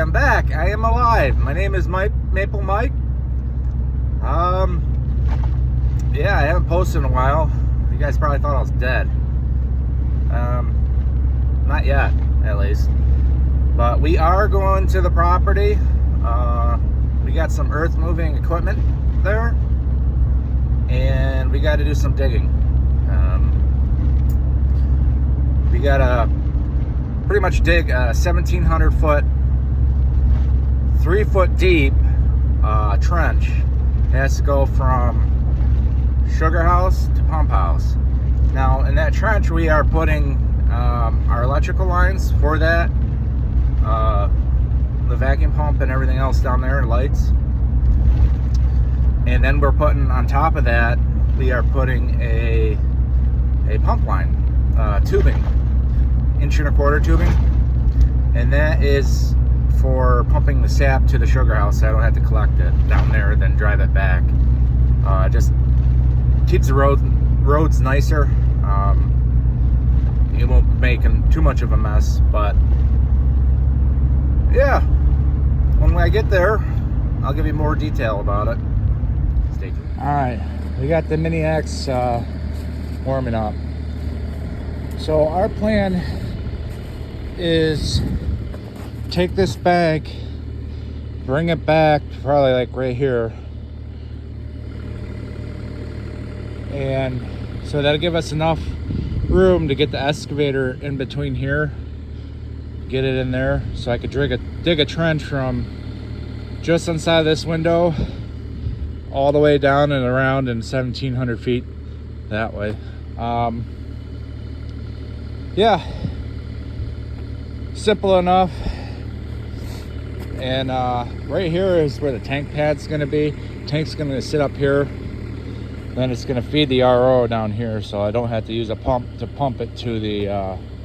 I'm back. I am alive. My name is Maple Mike. Yeah, I haven't posted in a while. You guys probably thought I was dead. Not yet, at least. But we are going to the property. We got some earth moving equipment there, and we got to do some digging. We got to pretty much dig a 1,700 foot, 3 foot deep trench. It has to go from sugar house to pump house. Now in that trench we are putting our electrical lines for that, the vacuum pump and everything else down there, lights. And then we're putting on top of that, we are putting a pump line, tubing, 1.25 inch tubing, and that is for pumping the sap to the sugar house, so I don't have to collect it down there then drive it back. Just keeps the roads nicer. You won't make too much of a mess, but yeah, when I get there I'll give you more detail about it. Stay tuned. All right, we got the Mini X warming up. So our plan is take this bag, bring it back to probably like right here, and so that'll give us enough room to get the excavator in between here, get it in there, so I could dig a trench from just inside this window all the way down and around in 1,700 feet that way. Yeah, simple enough. And right here is where the tank pad's gonna be. Tank's gonna sit up here, then it's gonna feed the RO down here, so I don't have to use a pump to pump it to the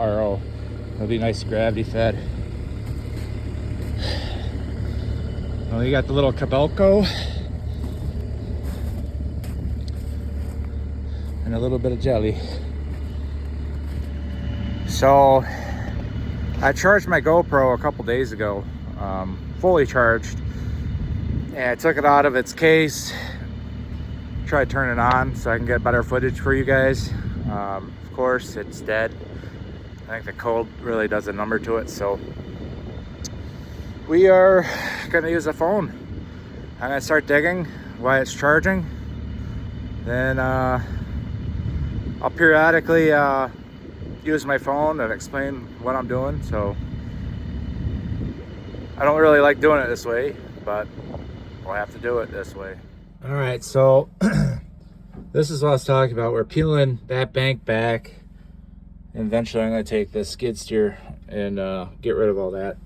RO. It'll be nice gravity fed. Well, you got the little Cabelco and a little bit of jelly. So I charged my GoPro a couple days ago, fully charged, and I took it out of its case, tried turning it on so I can get better footage for you guys. Of course it's dead. I think the cold really does a number to it, so we are gonna use a phone. I'm gonna start digging while it's charging, then I'll periodically use my phone and explain what I'm doing. So I don't really like doing it this way, but we'll have to do it this way. All right, so this is what I was talking about. We're peeling that bank back, and eventually I'm gonna take this skid steer and get rid of all that.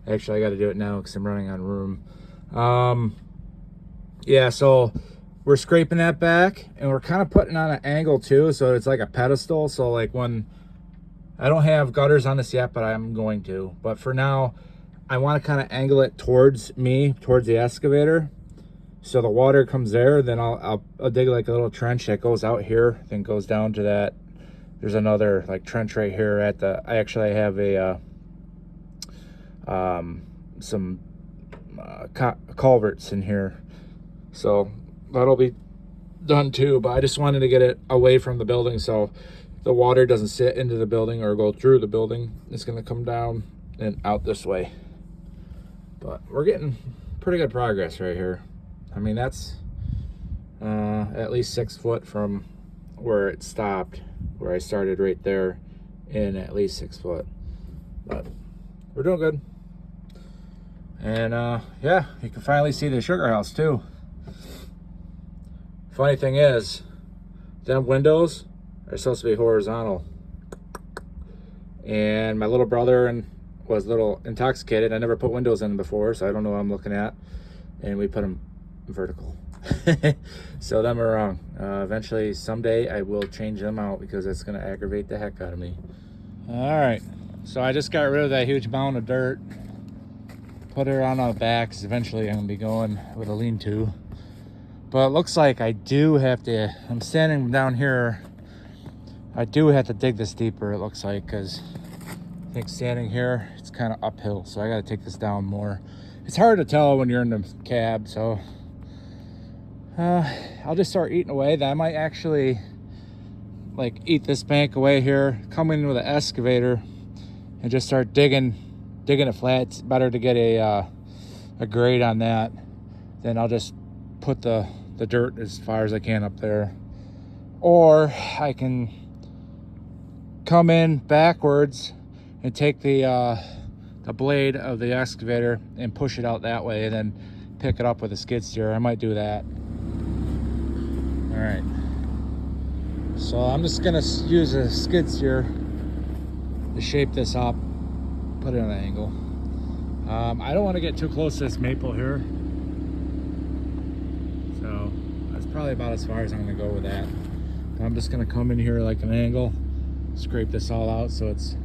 Actually, I gotta do it now because I'm running on room. Yeah, so we're scraping that back, and we're kind of putting on an angle too, so it's like a pedestal. So like when I don't have gutters on this yet, but I'm going to. But for now, I want to kind of angle it towards me, towards the excavator, so the water comes there. Then I'll dig like a little trench that goes out here, then goes down to that. There's another like trench right here at the. I actually have a some culverts in here, so that'll be done too. But I just wanted to get it away from the building, so the water doesn't sit into the building or go through the building. It's gonna come down and out this way. But we're getting pretty good progress right here. I mean, that's at least 6 foot from where it stopped, where I started right there, in at least 6 foot. But we're doing good. And yeah, you can finally see the sugar house too. Funny thing is, them windows are supposed to be horizontal, and my little brother was a little intoxicated. I never put windows in before, so I don't know what I'm looking at, and we put them vertical. So them are wrong. Eventually, someday, I will change them out because it's going to aggravate the heck out of me. All right, so I just got rid of that huge mound of dirt, put it on the back, because eventually I'm going to be going with a lean-to. But it looks like I do have to, I'm standing down here, I do have to dig this deeper, it looks like, because think standing here, it's kind of uphill, so I got to take this down more. It's hard to tell when you're in the cab, so I'll just start eating away. Then I might actually like eat this bank away here, come in with an excavator and just start digging it flat. It's better to get a grade on that. Then I'll just put the dirt as far as I can up there. Or I can come in backwards and take the blade of the excavator and push it out that way, and then pick it up with a skid steer. I might do that. All right. So I'm just gonna use a skid steer to shape this up, put it on an angle. I don't want to get too close to this maple here, so that's probably about as far as I'm gonna go with that. But I'm just gonna come in here like an angle, scrape this all out so it's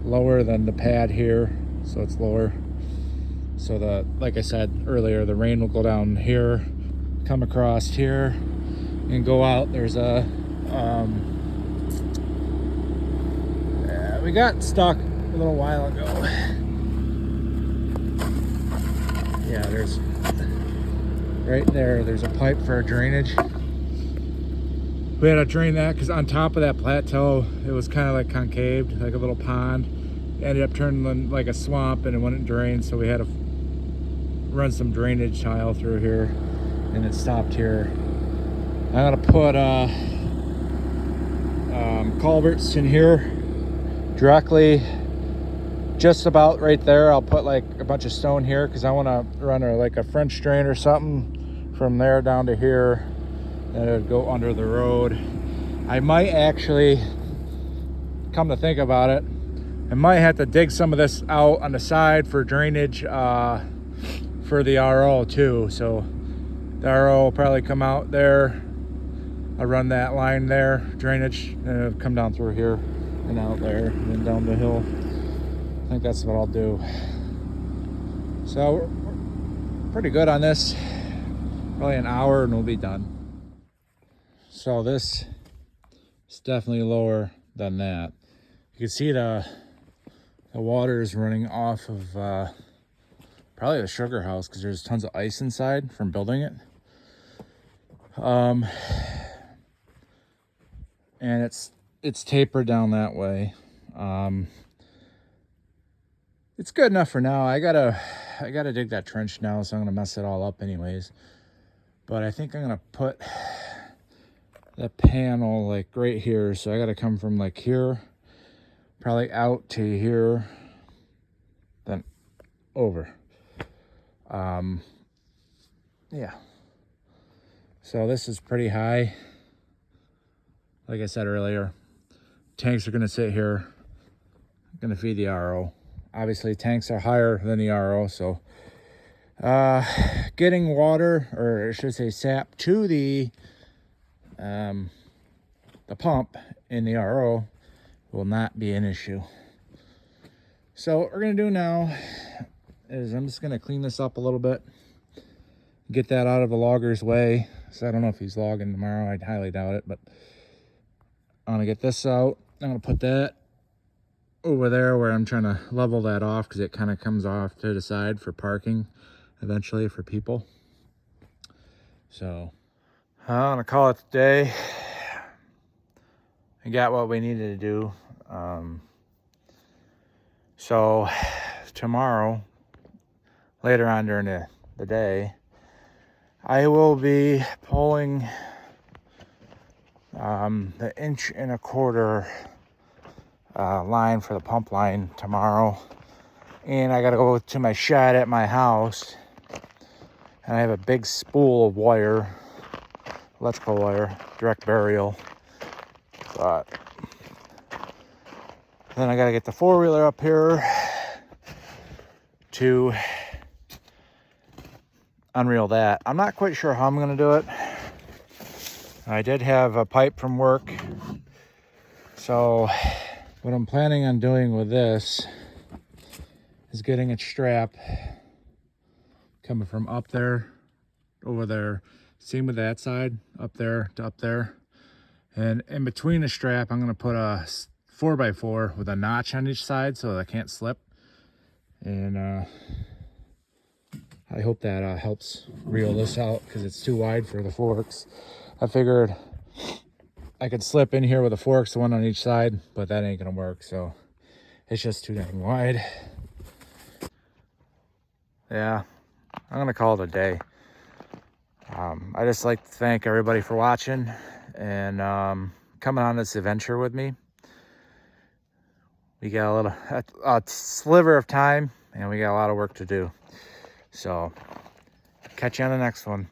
lower than the pad here, so it's lower. So like I said earlier, the rain will go down here, come across here, and go out. There's a we got stuck a little while ago. Yeah, there's right there's a pipe for a drainage. We had to drain that because on top of that plateau, it was kind of like concaved, like a little pond. It ended up turning like a swamp and it wouldn't drain, so we had to run some drainage tile through here, and it stopped here. I'm gonna put culverts in here directly, just about right there. I'll put like a bunch of stone here because I want to run like a French drain or something from there down to here, and it would go under the road. I might actually, come to think about it, I might have to dig some of this out on the side for drainage for the RO too. So the RO will probably come out there. I'll run that line there, drainage, and it'll come down through here and out there and then down the hill. I think that's what I'll do. So we're pretty good on this. Probably an hour and we'll be done. So this is definitely lower than that. You can see the water is running off of probably the sugar house because there's tons of ice inside from building it. And it's tapered down that way. It's good enough for now. I gotta dig that trench now, so I'm gonna mess it all up anyways. But I think I'm gonna put the panel like right here. So I gotta come from like here, probably out to here, then over. Yeah. So this is pretty high. Like I said earlier, tanks are gonna sit here, gonna feed the RO. Obviously tanks are higher than the RO, so getting water, or I should say sap, to the pump in the RO will not be an issue. So what we're gonna do now is I'm just gonna clean this up a little bit, get that out of the logger's way. So I don't know if he's logging tomorrow, I highly doubt it, but I'm gonna get this out. I'm gonna put that over there where I'm trying to level that off because it kind of comes off to the side for parking eventually for people. So I'm gonna call it a day. I got what we needed to do. So tomorrow, later on during the day, I will be pulling the 1.25 inch line for the pump line tomorrow, and I gotta go to my shed at my house, and I have a big spool of wire, electrical wire, direct burial. But then I gotta get the four-wheeler up here to unreel that. I'm not quite sure how I'm gonna do it. I did have a pipe from work, so what I'm planning on doing with this is getting a strap coming from up there, over there. Same with that side, up there to up there. And in between the strap, I'm gonna put a 4x4 with a notch on each side so I can't slip. And I hope that helps reel this out because it's too wide for the forks. I figured I could slip in here with the forks, the one on each side, but that ain't gonna work. So it's just too dang wide. Yeah, I'm gonna call it a day. I just like to thank everybody for watching and coming on this adventure with me. We got a sliver of time and we got a lot of work to do. So catch you on the next one.